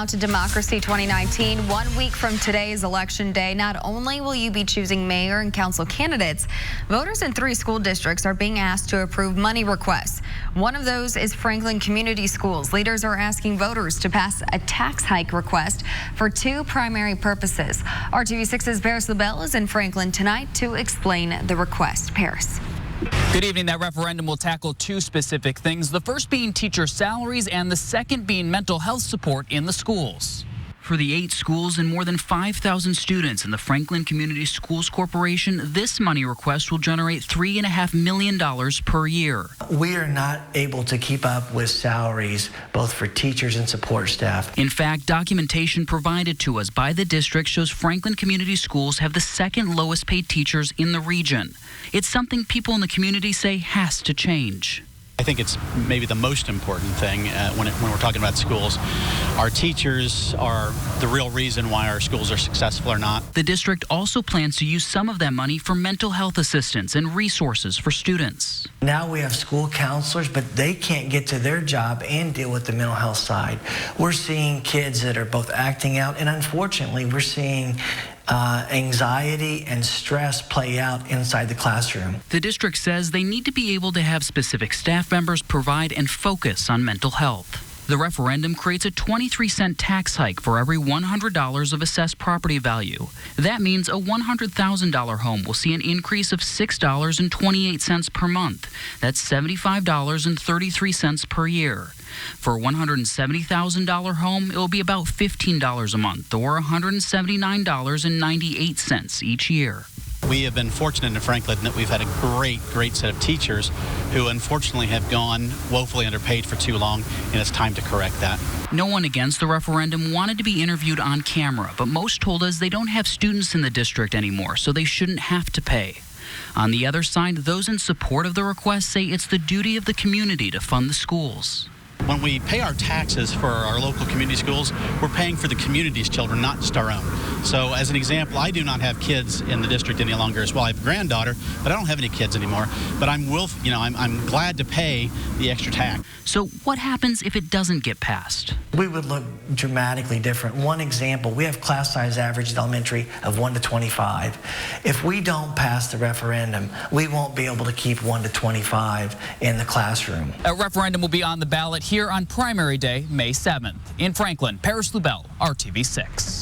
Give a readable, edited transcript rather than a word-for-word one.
now to Democracy 2019. 1 week from today is Election Day. Not only will you be choosing mayor and council candidates, voters in 3 school districts are being asked to approve money requests. One of those is Franklin Community Schools. Leaders are asking voters to pass a tax hike request for 2 primary purposes. RTV6's Paris LaBelle is in Franklin tonight to explain the request. Paris. Good evening. That referendum will tackle 2 specific things, the first being teacher salaries and the second being mental health support in the schools. For the 8 schools and more than 5,000 students in the Franklin Community Schools Corporation, this money request will generate $3.5 million per year. We are not able to keep up with salaries, both for teachers and support staff. In fact, documentation provided to us by the district shows Franklin Community Schools have the 2nd lowest paid teachers in the region. It's something people in the community say has to change. I think it's maybe the most important thing when we're talking about schools. Our teachers are the real reason why our schools are successful or not. The district also plans to use some of that money for mental health assistance and resources for students. Now we have school counselors, but they can't get to their job and deal with the mental health side. We're seeing kids that are both acting out, and unfortunately, we're seeing anxiety and stress play out inside the classroom. The district says they need to be able to have specific staff members provide and focus on mental health. The referendum creates a 23-cent tax hike for every $100 of assessed property value. That means a $100,000 home will see an increase of $6.28 per month. That's $75.33 per year. For a $170,000 home, it will be about $15 a month, or $179.98 each year. We have been fortunate in Franklin that we've had a great set of teachers who unfortunately have gone woefully underpaid for too long, and it's time to correct that. No one against the referendum wanted to be interviewed on camera, but most told us they don't have students in the district anymore, so they shouldn't have to pay. On the other side, those in support of the request say it's the duty of the community to fund the schools. When we pay our taxes for our local community schools, we're paying for the community's children, not just our own. So as an example, I do not have kids in the district any longer as well. I have a granddaughter, but I don't have any kids anymore. But I'm glad to pay the extra tax. So what happens if it doesn't get passed? We would look dramatically different. One example, we have class size average at elementary of 1 to 25. If we don't pass the referendum, we won't be able to keep 1 to 25 in the classroom. A referendum will be on the ballot here on primary day, May 7th. In Franklin, Paris LaBelle, RTV6.